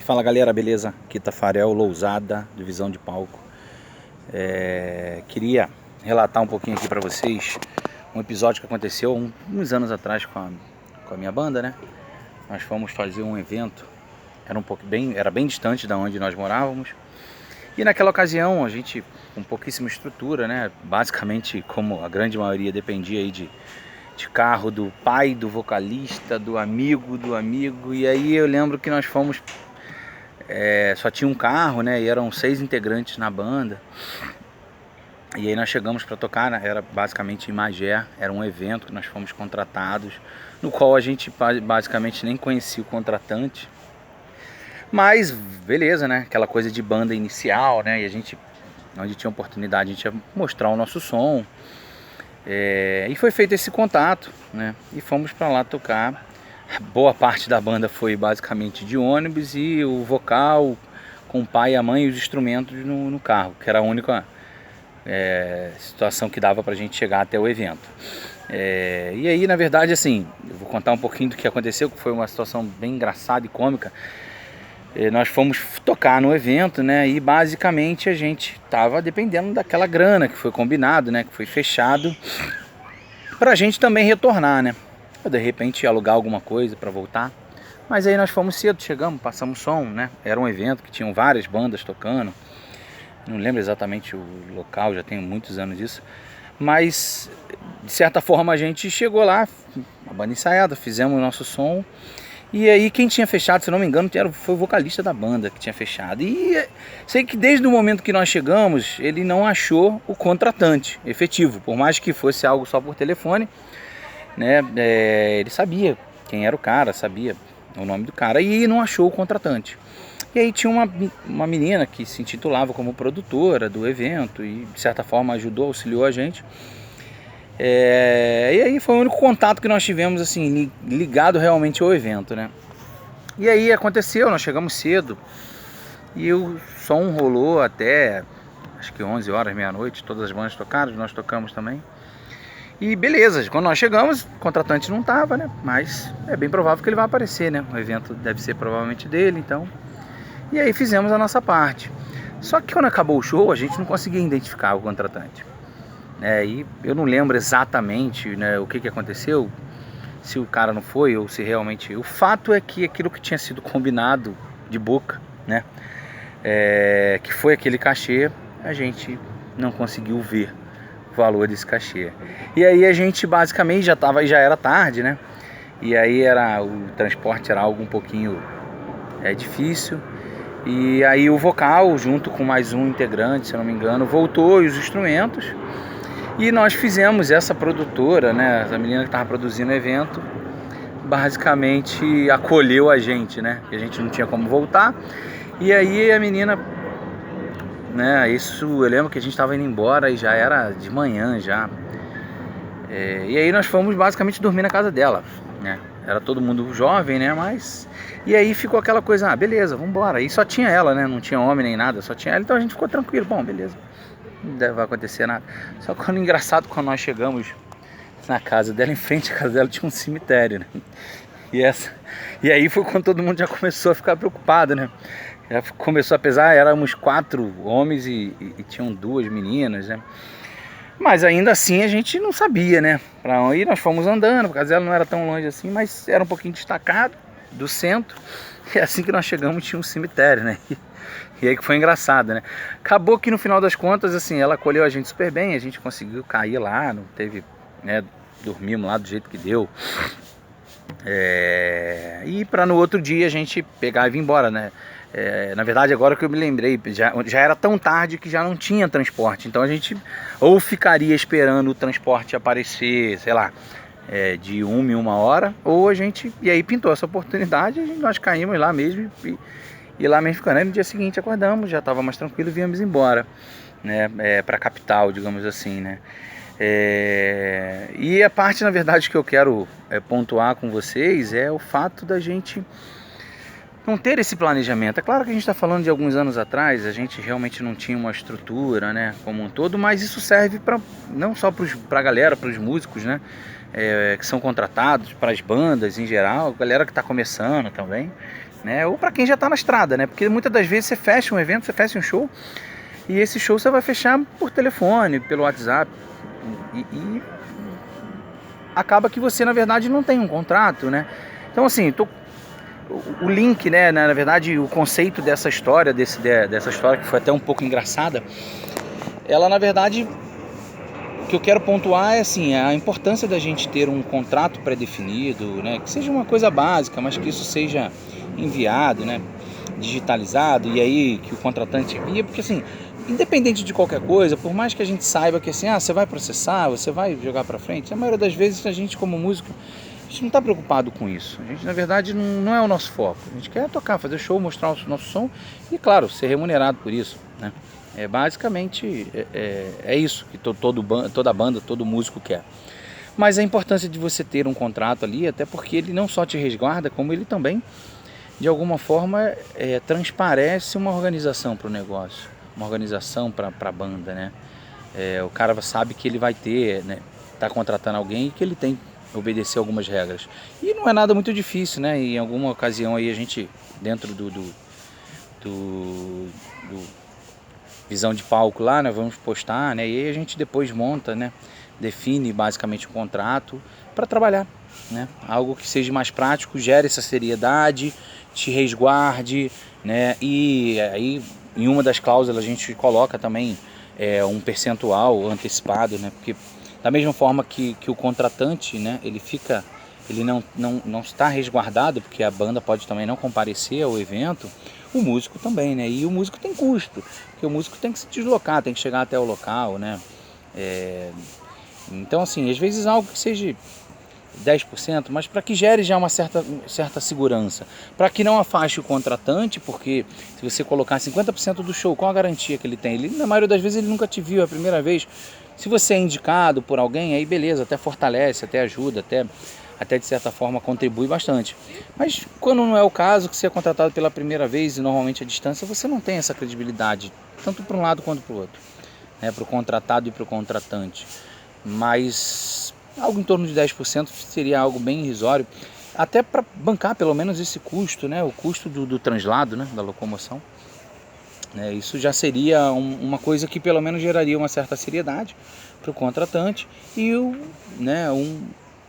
Fala galera, beleza? Aqui Tafarel, Lousada, divisão de palco. Queria relatar um pouquinho aqui pra vocês um episódio que aconteceu uns anos atrás com a minha banda, né? Nós fomos fazer um evento, era bem distante da onde nós morávamos. E naquela ocasião a gente, com pouquíssima estrutura, né? Basicamente, como a grande maioria dependia aí de carro do pai, do vocalista, do amigo. E aí eu lembro que nós fomos, só tinha um carro, né? E eram 6 integrantes na banda. E aí nós chegamos para tocar, né? Era basicamente em Magé, era um evento que nós fomos contratados, no qual a gente basicamente nem conhecia o contratante. Mas beleza, né? Aquela coisa de banda inicial, né? E a gente, onde tinha oportunidade, a gente ia mostrar o nosso som. E foi feito esse contato, né? E fomos para lá tocar. Boa parte da banda foi basicamente de ônibus e o vocal com o pai e a mãe e os instrumentos no carro, que era a única situação que dava pra gente chegar até o evento. E aí, na verdade, assim, eu vou contar um pouquinho do que aconteceu, que foi uma situação bem engraçada e cômica. Nós fomos tocar no evento, né? E basicamente a gente tava dependendo daquela grana que foi combinado, né? Que foi fechado pra gente também retornar, né? Ou de repente alugar alguma coisa pra voltar. Mas aí nós fomos cedo, chegamos, passamos som, né? Era um evento que tinham várias bandas tocando. Não lembro exatamente o local, já tenho muitos anos disso. Mas de certa forma a gente chegou lá, a banda ensaiada, fizemos o nosso som. E aí quem tinha fechado, se não me engano, foi o vocalista da banda que tinha fechado. E sei que desde o momento que nós chegamos, ele não achou o contratante efetivo. Por mais que fosse algo só por telefone, né? Ele sabia quem era o cara, sabia o nome do cara e não achou o contratante. E aí tinha uma menina que se intitulava como produtora do evento e de certa forma ajudou, auxiliou a gente. E aí foi o único contato que nós tivemos, assim, ligado realmente ao evento, né? E aí aconteceu, nós chegamos cedo e o som rolou até acho que 11 horas, meia-noite, todas as bandas tocaram, nós tocamos também. E beleza, quando nós chegamos, o contratante não tava, né? Mas é bem provável que ele vai aparecer, né? O evento deve ser provavelmente dele, então. E aí fizemos a nossa parte. Só que quando acabou o show, a gente não conseguia identificar o contratante. E eu não lembro exatamente, né, o que aconteceu, se o cara não foi ou se realmente... O fato é que aquilo que tinha sido combinado de boca, né, que foi aquele cachê, a gente não conseguiu ver o valor desse cachê. E aí a gente basicamente já era tarde, né, e aí o transporte era algo um pouquinho difícil. E aí o vocal, junto com mais um integrante, se eu não me engano, voltou e os instrumentos. E nós fizemos essa produtora, né, essa menina que estava produzindo o evento, basicamente acolheu a gente, né, que a gente não tinha como voltar. E aí a menina, né, isso eu lembro que a gente estava indo embora e já era de manhã já. E aí nós fomos basicamente dormir na casa dela, né, era todo mundo jovem, né, mas... E aí ficou aquela coisa, beleza, vamos embora. E só tinha ela, né, não tinha homem nem nada, só tinha ela, então a gente ficou tranquilo, bom, beleza. Não deve acontecer nada. Só que engraçado, quando nós chegamos na casa dela, em frente à casa dela tinha um cemitério, né? E aí foi quando todo mundo já começou a ficar preocupado, né? Já começou a pesar, éramos 4 homens e tinham 2 meninas, né? Mas ainda assim a gente não sabia, né? Pra onde nós fomos andando, porque a casa dela não era tão longe assim, mas era um pouquinho destacado do centro. E assim que nós chegamos tinha um cemitério, né? E aí que foi engraçado, né? Acabou que no final das contas, assim, ela acolheu a gente super bem, a gente conseguiu cair lá, não teve, né? Dormimos lá do jeito que deu. E para no outro dia a gente pegar e vir embora, né? Na verdade, agora que eu me lembrei, já era tão tarde que já não tinha transporte. Então a gente ou ficaria esperando o transporte aparecer, sei lá, de 1 em 1 hora, ou a gente... E aí pintou essa oportunidade, nós caímos lá mesmo e lá mesmo ficando. Aí no dia seguinte acordamos, já estava mais tranquilo e viemos embora, né, para a capital, digamos assim, né. E a parte, na verdade, que eu quero pontuar com vocês é o fato da gente não ter esse planejamento. É claro que a gente está falando de alguns anos atrás, a gente realmente não tinha uma estrutura, né, como um todo, mas isso serve não só para a galera, para os músicos, né, que são contratados, para as bandas em geral, a galera que está começando também. né? Ou para quem já está na estrada, né? Porque muitas das vezes você fecha um evento, você fecha um show, e esse show você vai fechar por telefone, pelo WhatsApp, e acaba que você, na verdade, não tem um contrato, né? Então, assim, o link, né? Na verdade, o conceito dessa história, dessa história que foi até um pouco engraçada, ela, na verdade, o que eu quero pontuar é assim, a importância da gente ter um contrato pré-definido, né? Que seja uma coisa básica, mas que isso seja enviado, né? Digitalizado, e aí que o contratante envia, porque assim, independente de qualquer coisa, por mais que a gente saiba que assim, você vai processar, você vai jogar pra frente, a maioria das vezes a gente, como músico, a gente não está preocupado com isso. A gente, na verdade, não é o nosso foco. A gente quer tocar, fazer show, mostrar o nosso som e, claro, ser remunerado por isso, né? Basicamente é isso que toda banda, todo músico quer. Mas a importância de você ter um contrato ali, até porque ele não só te resguarda, como ele também, de alguma forma, transparece uma organização para o negócio, uma organização para a banda, né? O cara sabe que ele vai ter, né, tá contratando alguém e que ele tem que obedecer algumas regras. E não é nada muito difícil, né? Em alguma ocasião aí a gente, dentro do visão de palco lá, né, vamos postar, né, e aí a gente depois monta, né, define basicamente o contrato para trabalhar, né, algo que seja mais prático, gere essa seriedade, te resguarde, né, e aí em uma das cláusulas a gente coloca também um percentual antecipado, né, porque da mesma forma que o contratante, né, ele não está resguardado, porque a banda pode também não comparecer ao evento, o músico também, né? E o músico tem custo, porque o músico tem que se deslocar, tem que chegar até o local, né? Então, assim, às vezes algo que seja 10%, mas para que gere já uma certa segurança, para que não afaste o contratante, porque se você colocar 50% do show, qual a garantia que ele tem? Ele, na maioria das vezes ele nunca te viu a primeira vez. Se você é indicado por alguém, aí beleza, até fortalece, até ajuda, até de certa forma contribui bastante. Mas quando não é o caso, que você é contratado pela primeira vez e normalmente à distância, você não tem essa credibilidade, tanto para um lado quanto para o outro, né? Para o contratado e para o contratante. Mas algo em torno de 10% seria algo bem irrisório, até para bancar pelo menos esse custo, né? O custo do translado, né? Da locomoção. Isso já seria uma coisa que pelo menos geraria uma certa seriedade para o contratante e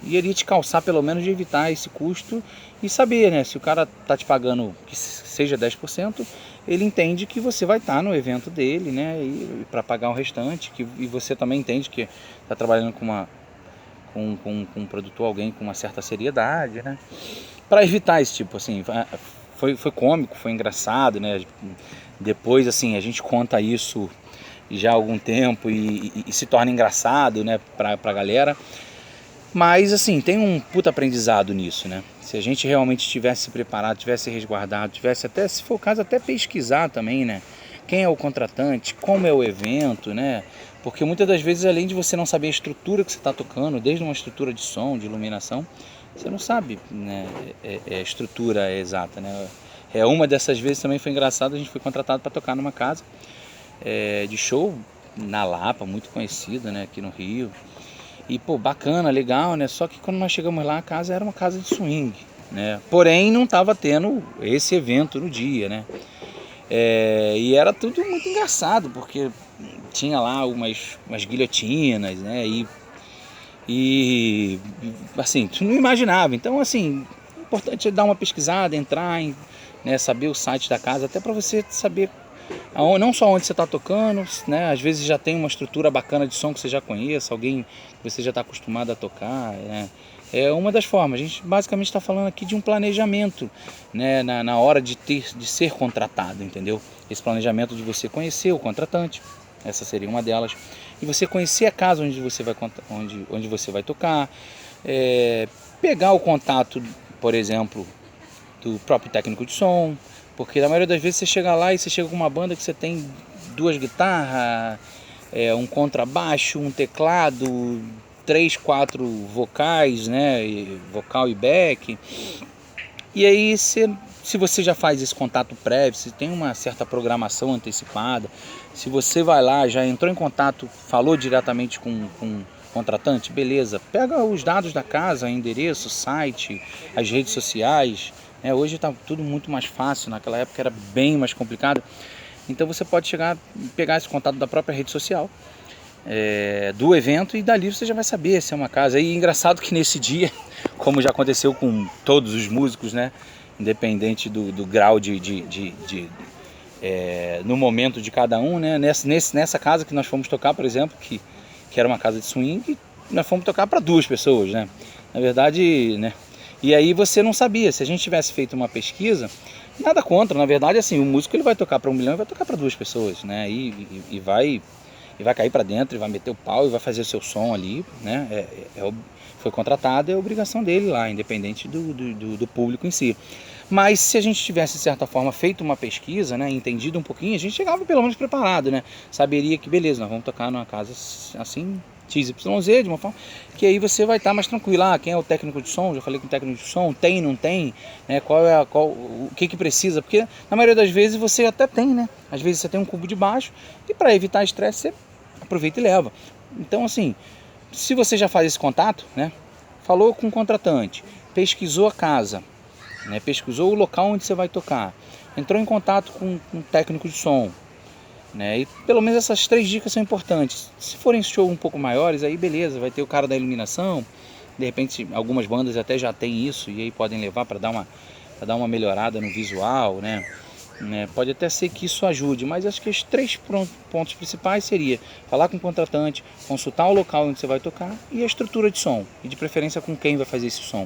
iria te calçar pelo menos de evitar esse custo e saber, né, se o cara está te pagando que seja 10%, ele entende que você vai estar no evento dele, né, e para pagar o restante, e você também entende que está trabalhando com um produtor, alguém com uma certa seriedade, né, para evitar esse tipo, assim, foi cômico, foi engraçado, né, depois, assim, a gente conta isso já há algum tempo e se torna engraçado, né, pra galera. Mas, assim, tem um puta aprendizado nisso, né? Se a gente realmente tivesse se preparado, tivesse resguardado, tivesse até, se for o caso, até pesquisar também, né? Quem é o contratante, como é o evento, né? Porque muitas das vezes, além de você não saber a estrutura que você está tocando, desde uma estrutura de som, de iluminação, você não sabe, né, a estrutura exata, né? Uma dessas vezes também foi engraçado, a gente foi contratado para tocar numa casa de show na Lapa, muito conhecida, né, aqui no Rio. E, pô, bacana, legal, né? Só que quando nós chegamos lá, a casa era uma casa de swing, né? Porém, não estava tendo esse evento no dia, né? E era tudo muito engraçado, porque tinha lá umas guilhotinas, né? E assim, tu não imaginava. Então, assim, o importante é dar uma pesquisada, entrar, né, saber o site da casa, até para você saber não só onde você está tocando, né? Às vezes já tem uma estrutura bacana de som que você já conheça, alguém que você já está acostumado a tocar, né? É uma das formas. A gente basicamente está falando aqui de um planejamento, né? Na hora de ser contratado, entendeu? Esse planejamento de você conhecer o contratante, essa seria uma delas, e você conhecer a casa onde você vai tocar, pegar o contato, por exemplo, do próprio técnico de som, porque na maioria das vezes você chega lá e você chega com uma banda que você tem 2 guitarras, um contrabaixo, um teclado, 3, 4 vocais, né, vocal e back. E aí se você já faz esse contato prévio, se tem uma certa programação antecipada, se você vai lá, já entrou em contato, falou diretamente com o contratante, beleza, pega os dados da casa, endereço, site, as redes sociais, Hoje está tudo muito mais fácil, naquela época era bem mais complicado. Então você pode chegar, pegar esse contato da própria rede social, do evento, e dali você já vai saber se é uma casa. E engraçado que nesse dia, como já aconteceu com todos os músicos, né, independente do grau no momento de cada um, né, nessa casa que nós fomos tocar, por exemplo, que era uma casa de swing, nós fomos tocar para 2 pessoas, né, na verdade, né, e aí você não sabia. Se a gente tivesse feito uma pesquisa, nada contra, na verdade, assim, o músico ele vai tocar para 1 milhão e vai tocar para 2 pessoas, né, e vai cair para dentro, e vai meter o pau e vai fazer o seu som ali, né, foi contratado, é obrigação dele lá, independente do público em si. Mas se a gente tivesse, de certa forma, feito uma pesquisa, né, entendido um pouquinho, a gente chegava pelo menos preparado, né, saberia que beleza, nós vamos tocar numa casa assim, XYZ, de uma forma que aí você vai estar mais tranquilo. Quem é o técnico de som? Já falei com o técnico de som, tem, não tem, né? O que precisa? Porque na maioria das vezes você até tem, né? Às vezes você tem um cubo de baixo e para evitar estresse você aproveita e leva. Então assim, se você já faz esse contato, né? Falou com o contratante, pesquisou a casa, né? Pesquisou o local onde você vai tocar, entrou em contato com o técnico de som, né? E pelo menos essas 3 dicas são importantes. Se forem shows um pouco maiores, aí beleza, vai ter o cara da iluminação. De repente algumas bandas até já tem isso e aí podem levar para dar uma melhorada no visual, né? Pode até ser que isso ajude, mas acho que os 3 pontos principais seria falar com o contratante, consultar o local onde você vai tocar e a estrutura de som, e de preferência com quem vai fazer esse som.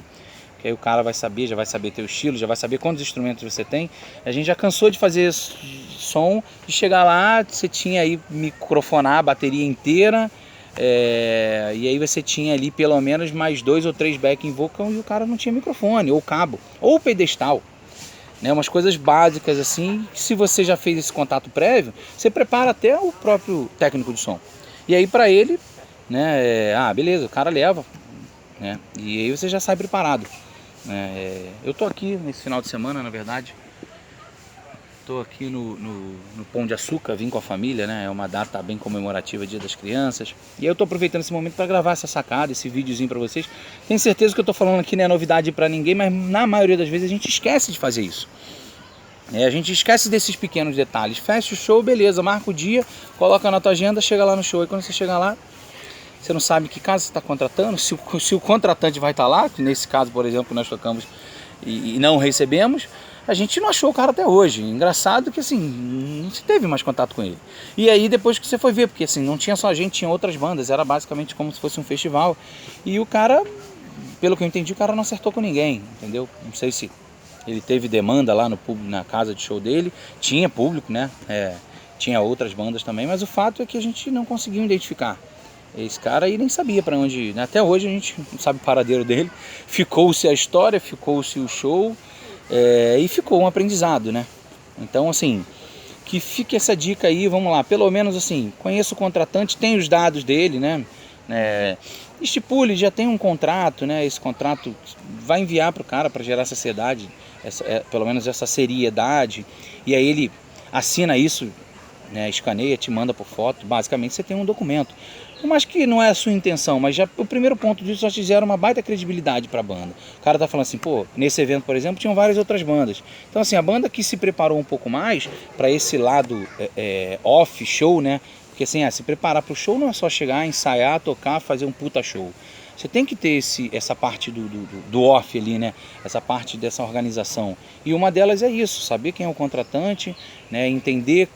Que aí o cara vai saber, já vai saber teu estilo, já vai saber quantos instrumentos você tem. A gente já cansou de fazer som, de chegar lá, você tinha aí microfonar a bateria inteira, e aí você tinha ali pelo menos mais 2 ou 3 backing vocal e o cara não tinha microfone, ou cabo, ou pedestal. Né, umas coisas básicas assim, se você já fez esse contato prévio, você prepara até o próprio técnico de som. E aí para ele, né, beleza, o cara leva, né, e aí você já sai preparado. Eu tô aqui nesse final de semana, na verdade, tô aqui no Pão de Açúcar, vim com a família, né, é uma data bem comemorativa, Dia das Crianças, e aí eu tô aproveitando esse momento para gravar essa sacada, esse videozinho para vocês. Tenho certeza que eu tô falando aqui não é novidade para ninguém, mas na maioria das vezes a gente esquece de fazer isso. A gente esquece desses pequenos detalhes. Fecha o show, beleza, marca o dia, coloca na tua agenda, chega lá no show, e quando você chegar lá, você não sabe que casa você está contratando, se o contratante vai estar lá, que nesse caso, por exemplo, nós tocamos e não recebemos, a gente não achou o cara até hoje. Engraçado que assim, não se teve mais contato com ele. E aí depois que você foi ver, porque assim, não tinha só a gente, tinha outras bandas, era basicamente como se fosse um festival. E o cara, pelo que eu entendi, o cara não acertou com ninguém, entendeu? Não sei se ele teve demanda lá na casa de show dele, tinha público, né? Tinha outras bandas também, mas o fato é que a gente não conseguiu identificar esse cara aí, nem sabia para onde ir, né? Até hoje a gente não sabe o paradeiro dele. Ficou-se a história, ficou-se o show, e ficou um aprendizado, né? Então assim, que fique essa dica aí, vamos lá, pelo menos assim, conheça o contratante, tem os dados dele, né? Estipule, já tem um contrato, né? Esse contrato vai enviar para o cara para gerar sociedade, pelo menos essa seriedade, e aí ele assina isso, né? Escaneia, te manda por foto, basicamente você tem um documento. Mas que não é a sua intenção, mas já o primeiro ponto disso já te gera uma baita credibilidade para a banda. O cara tá falando assim, pô, nesse evento, por exemplo, tinham várias outras bandas. Então assim, a banda que se preparou um pouco mais para esse lado off, show, né? Porque assim, se preparar para o show não é só chegar, ensaiar, tocar, fazer um puta show. Você tem que ter essa parte do off ali, né? Essa parte dessa organização. E uma delas é isso, saber quem é o contratante, né? Entender,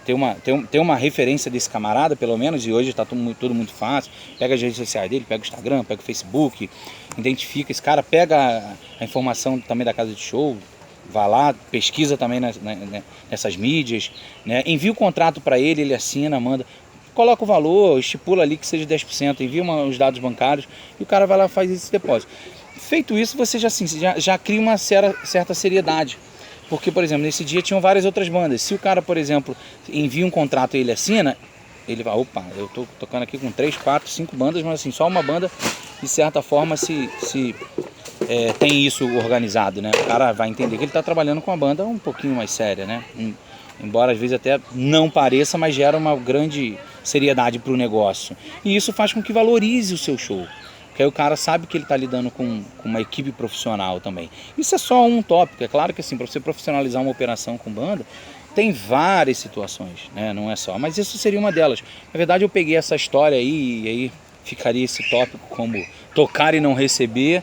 ter uma referência desse camarada, pelo menos, e hoje está tudo muito fácil. Pega as redes sociais dele, pega o Instagram, pega o Facebook, identifica esse cara, pega a informação também da casa de show, vai lá, pesquisa também nessas mídias, né? Envia o contrato para ele, ele assina, manda, coloca o valor, estipula ali que seja 10%, envia os dados bancários e o cara vai lá e faz esse depósito. Feito isso, você já cria uma certa seriedade. Porque, por exemplo, nesse dia tinham várias outras bandas. Se o cara, por exemplo, envia um contrato e ele assina, ele vai, opa, eu tô tocando aqui com 3, 4, 5 bandas, mas assim, só uma banda, de certa forma, tem isso organizado, né? O cara vai entender que ele está trabalhando com uma banda um pouquinho mais séria, né? Embora às vezes até não pareça, mas gera uma grande seriedade para o negócio. E isso faz com que valorize o seu show. aí o cara sabe que ele está lidando com uma equipe profissional também. Isso é só um tópico. É claro que assim, para você profissionalizar uma operação com banda, tem várias situações, né? Não é só, mas isso seria uma delas. Na verdade eu peguei essa história aí, e aí ficaria esse tópico como tocar e não receber,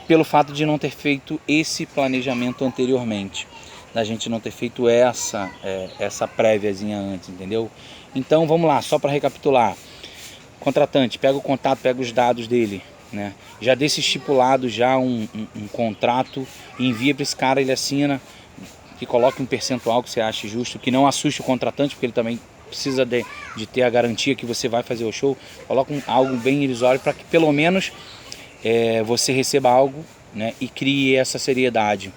pelo fato de não ter feito esse planejamento anteriormente, da gente não ter feito essa préviazinha antes, entendeu? Então vamos lá, só para recapitular. Contratante, pega o contato, pega os dados dele, né? Já deixa estipulado já um contrato, envia para esse cara, ele assina, que coloque um percentual que você ache justo, que não assuste o contratante, porque ele também precisa de ter a garantia que você vai fazer o show. Coloca algo bem irrisório para que pelo menos você receba algo, né, e crie essa seriedade.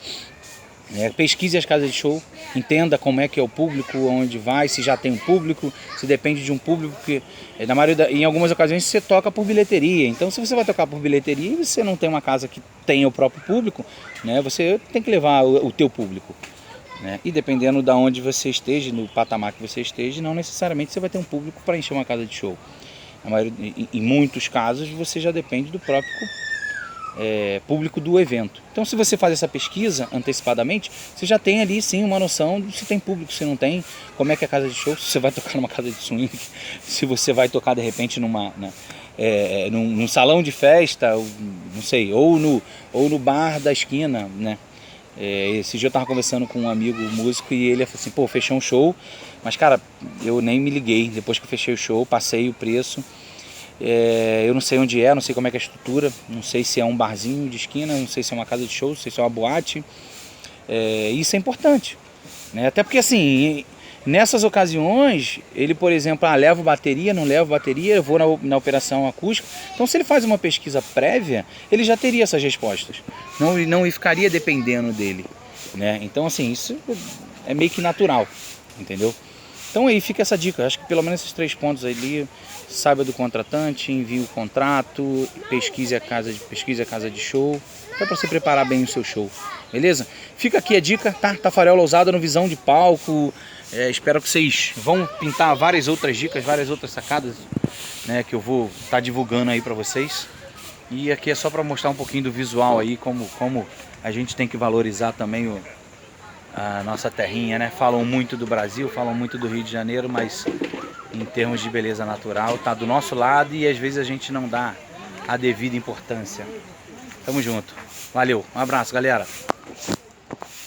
Pesquise as casas de show, entenda como é que é o público, onde vai, se já tem um público, se depende de um público, que na maioria, em algumas ocasiões você toca por bilheteria. Então se você vai tocar por bilheteria e você não tem uma casa que tenha o próprio público, né, você tem que levar o teu público, né? E dependendo da onde você esteja, no patamar que você esteja, não necessariamente você vai ter um público para encher uma casa de show. Em muitos casos você já depende do próprio público do evento. Então se você faz essa pesquisa antecipadamente, você já tem ali sim uma noção de se tem público, se não tem, como é que é a casa de show, se você vai tocar numa casa de swing, se você vai tocar de repente num salão de festa, não sei, ou no bar da esquina, né? Esse dia eu tava conversando com um amigo músico e ele falou assim, pô, fechei um show, mas cara, eu nem me liguei, depois que eu fechei o show, passei o preço, eu não sei onde não sei como é que é a estrutura, não sei se é um barzinho de esquina, não sei se é uma casa de show, não sei se é uma boate, isso é importante, né? Até porque assim, nessas ocasiões, ele por exemplo, leva bateria, não leva bateria, eu vou na operação acústica, então se ele faz uma pesquisa prévia, ele já teria essas respostas, não ficaria dependendo dele, né? Então assim, isso é meio que natural, entendeu? Então aí fica essa dica, acho que pelo menos esses 3 pontos ali, saiba do contratante, envie o contrato, pesquise a casa de show, até para você preparar bem o seu show, beleza? Fica aqui a dica, tá? Tafarel Lousada no Visão de Palco, espero que vocês vão pintar várias outras dicas, várias outras sacadas, né, que eu vou estar divulgando aí para vocês. E aqui é só para mostrar um pouquinho do visual aí, como a gente tem que valorizar também a nossa terrinha, né? Falam muito do Brasil, falam muito do Rio de Janeiro, mas em termos de beleza natural, tá do nosso lado e às vezes a gente não dá a devida importância. Tamo junto. Valeu, um abraço, galera.